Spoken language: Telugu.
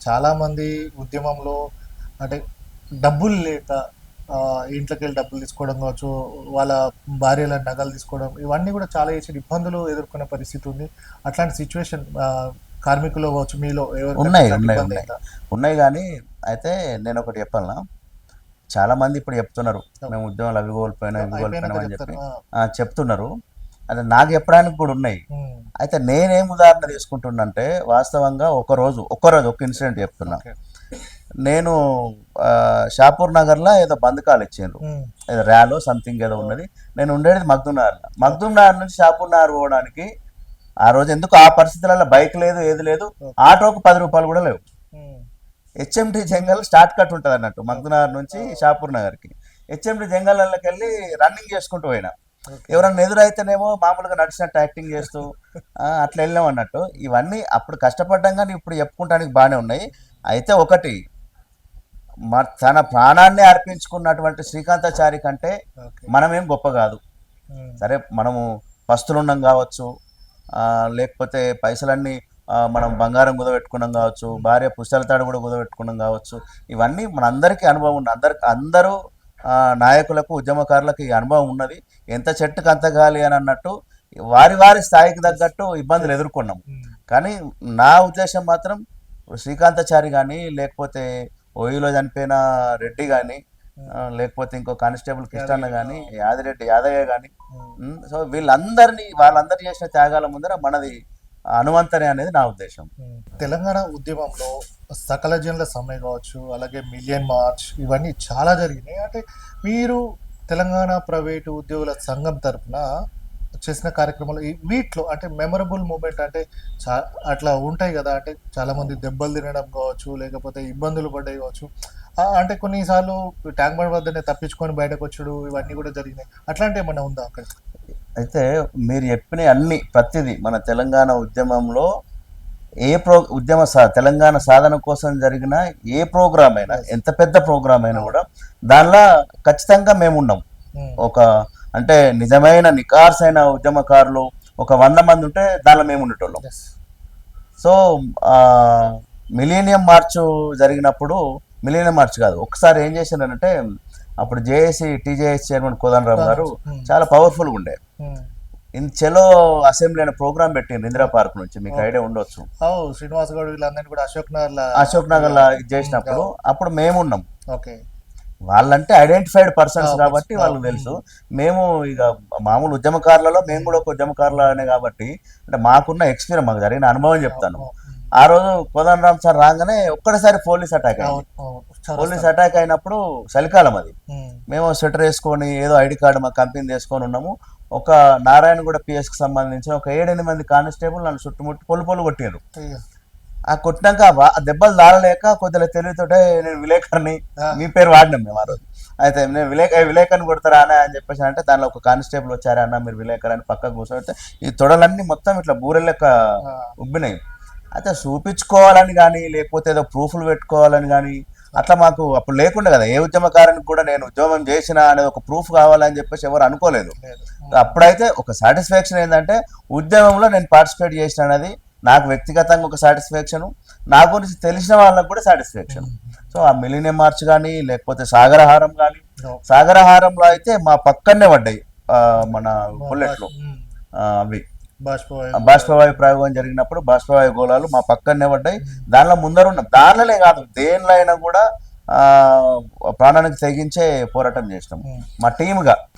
చాలామంది ఉద్యమంలో అంటే డబ్బులు లేక ఇంట్లోకెళ్ళి డబ్బులు తీసుకోవడం కావచ్చు, వాళ్ళ భార్యల నగలు తీసుకోవడం, ఇవన్నీ కూడా చాలా చేసిన ఇబ్బందులు ఎదుర్కొనే పరిస్థితి ఉంది. అట్లాంటి సిచ్యువేషన్ కార్మికులు కావచ్చు, మీలో ఎవరికైనా ఉన్నాయి ఇట్లాంటి ఉన్నాయి ఇబ్బంది ఉన్నాయి అయిందా? ఉన్నాయి కానీ అయితే నేను ఒకటి చెప్పాలనా, చాలా మంది ఇప్పుడు చెప్తున్నారు మేము ఉద్యోగాలు అవి కోల్పోయినా ఇవి అయిపోయినాక కోల్పోయినాం అని చెప్తారు. చెప్పి చెప్తున్నారు. అది నాకు చెప్పడానికి కూడా ఉన్నాయి. ఉమ్, అయితే నేనేం ఉదాహరణ తీసుకుంటున్నంటే వాస్తవంగా ఒక్కరోజు ఒక ఇన్సిడెంట్ చెప్తున్నా. ఓకే. నేను షాపూర్ నగర్లో ఏదో బంధకాలు ఇచ్చిండ్రు, ఉమ్, ఏదో ర్యాలో సంథింగ్ ఏదో ఉన్నది. నేను ఉండేది మగ్దునార్లో. మగ్దునార్ నుంచి షాపూర్ నగర్ పోవడానికి ఆ రోజు ఎందుకు ఆ పరిస్థితులలో బైక్ లేదు, ఏది లేదు, ఆటోకు 10 రూపాయలు కూడా లేవు. ఉమ్, హెచ్ఎండి జంగల్ స్టార్ట్ కట్ ఉంటుంది అన్నట్టు మగ్దునార్ నుంచి ఓకే. షాపూర్ నగర్కి. హెచ్ఎండి జంగల్లోకి వెళ్ళి రన్నింగ్ చేసుకుంటూ పోయినా. ఓకే. ఎవరన్నా ఎదురైతేనేమో మామూలుగా నడిచినట్టు యాక్టింగ్ చేస్తూ అట్లా వెళ్ళాం అన్నట్టు. ఇవన్నీ అప్పుడు కష్టపడ్డాం కానీ ఇప్పుడు చెప్పుకుంటానికి బాగానే ఉన్నాయి. అయితే ఒకటి, తన ప్రాణాన్ని అర్పించుకున్నటువంటి శ్రీకాంతాచారి కంటే ఓకే. మనమేం గొప్ప కాదు. ఉమ్, సరే మనము పస్తులున్నాం కావచ్చు, లేకపోతే పైసలన్నీ మనం బంగారం కుదబెట్టుకున్నాం కావచ్చు, భార్య పుస్తల తాడు కూడా కుదబెట్టుకున్నాం కావచ్చు. ఇవన్నీ మన అందరికీ అనుభవం ఉంది. అందరూ నాయకులకు ఉద్యమకారులకు ఈ అనుభవం ఉన్నది. ఎంత చెట్టుకు అంత గాలి అని అన్నట్టు వారి వారి స్థాయికి తగ్గట్టు ఇబ్బందులు ఎదుర్కొన్నాం. ఉమ్, కానీ నా ఉద్దేశం మాత్రం శ్రీకాంతాచారి కానీ, లేకపోతే ఓయిలో చనిపోయిన రెడ్డి కానీ, లేకపోతే ఇంకో కానిస్టేబుల్ కృష్ణన్న కానీ, యాదిరెడ్డి యాదయ్య కానీ, ఉమ్. సో వాళ్ళందరూ చేసిన త్యాగాల ముందర మనది అనువంతనే అనేది నా ఉద్దేశం. తెలంగాణ ఉద్యమంలో సకల జనుల సమ్మె కావచ్చు, అలాగే మిలియన్ మార్చ్, ఇవన్నీ చాలా జరిగినాయి. అంటే మీరు తెలంగాణ ప్రైవేటు ఉద్యోగుల సంఘం తరపున చేసిన కార్యక్రమాలు వీటిలో అంటే మెమరబుల్ మూమెంట్ అంటే చా అట్లా ఉంటాయి కదా. అంటే చాలామంది దెబ్బలు తినడం కావచ్చు, లేకపోతే ఇబ్బందులు పడ్డాయి కావచ్చు. అంటే కొన్నిసార్లు ట్యాంక్ బండ్ వద్దనే తప్పించుకొని బయటకు వచ్చుడు, ఇవన్నీ కూడా జరిగినాయి. అట్లాంటి ఏమన్నా ఉందా అక్కడ? అయితే మీరు చెప్పిన అన్ని ప్రతిదీ మన తెలంగాణ ఉద్యమంలో తెలంగాణ సాధన కోసం జరిగిన ఏ ప్రోగ్రామ్ అయినా, ఎంత పెద్ద ప్రోగ్రామ్ అయినా కూడా దానిలో ఖచ్చితంగా మేము ఉన్నాం. ఒక అంటే నిజమైన నికార్సైన ఉద్యమకారులు ఒక 100 మంది ఉంటే దానిలో మేము ఉండేటోళ్ళం. సో మిలీనియం మార్చ్ జరిగినప్పుడు, మిలీనియం మార్చ్ కాదు, ఒకసారి ఏం చేశారంటే అప్పుడు జేఏసీ టీజేఎస్ చైర్మన్ కోదండరామ్ గారు చాలా పవర్ఫుల్గా ఉండే చెలో అసెంబ్లీ అనే ప్రోగ్రామ్ పెట్టిండ్రు ఇందిరా పార్క్ నుంచి, మీకు ఐడియా ఉండొచ్చు. శ్రీనివాస్ గౌడ్ వీళ్ళందరినీ కూడా అశోక్ నగర్ ఇది చేసినప్పుడు అప్పుడు మేము ఉన్నాం. ఓకే. వాళ్ళంటే ఐడెంటిఫైడ్ పర్సన్స్ కాబట్టి వాళ్ళకి తెలుసు. మేము ఇక మామూలు ఉద్యమకారులలో మేము కూడా ఒక ఉద్యమకారులనే కాబట్టి, అంటే మాకున్న ఎక్స్పీరియన్స్, మాకు జరిగిన అనుభవం చెప్తాను. ఆ రోజు కోదండరామ్ సార్ రాగానే ఒక్కడేసారి పోలీస్ అటాక్ అయింది. పోలీస్ అటాక్ అయినప్పుడు చలికాలం అది. మేము స్వెటర్ వేసుకొని ఏదో ఐడి కార్డు మా కంపెనీ తీసుకొని ఉన్నాము. ఒక నారాయణగూడ పిఎస్కి సంబంధించిన ఒక 7-8 మంది కానిస్టేబుల్ నన్ను చుట్టుముట్టి పొలు కొట్టారు. ఆ కొట్టినాక దెబ్బలు దాడలేక కొద్దిగా తెలివితోటే నేను విలేకరిని, మీ పేరు వాడినాం మేము ఆ రోజు. అయితే నేను విలేకరిని కొడతారా అని చెప్పేసి అంటే దానిలో ఒక కానిస్టేబుల్ వచ్చారా అన్న మీరు విలేకరు అని పక్కకు కూర్చోబెడితే ఈ తొడలన్నీ మొత్తం ఇట్లా బూరెలెక్క ఉబ్బినాయి. అయితే చూపించుకోవాలని కానీ, లేకపోతే ఏదో ప్రూఫ్లు పెట్టుకోవాలని కానీ అట్లా మాకు అప్పుడు లేకుండా కదా. ఏ ఉద్యమకారానికి కూడా నేను ఉద్యమం చేసిన అనేది ఒక ప్రూఫ్ కావాలని చెప్పేసి ఎవరు అనుకోలేదు. అప్పుడైతే ఒక సాటిస్ఫాక్షన్ ఏంటంటే ఉద్యమంలో నేను పార్టిసిపేట్ చేసిన అనేది నాకు వ్యక్తిగతంగా ఒక సాటిస్ఫాక్షన్, నా గురించి తెలిసిన వాళ్ళకు కూడా సాటిస్ఫాక్షన్. సో ఆ మిలీనియం మార్చ్ కానీ, లేకపోతే సాగరహారం కానీ, సాగరహారంలో అయితే మా పక్కనే పడ్డాయి మన బుల్లెట్లు, అవి బాష్పవాయు ప్రయోగం జరిగినప్పుడు బాష్పవాయు గోళాలు మా పక్కనే పడ్డాయి. దానిలో ముందరున్నాం. దానిలోనే కాదు, దేనిలో అయినా కూడా ప్రాణానికి తెగించే పోరాటం చేసినాం మా టీమ్గా.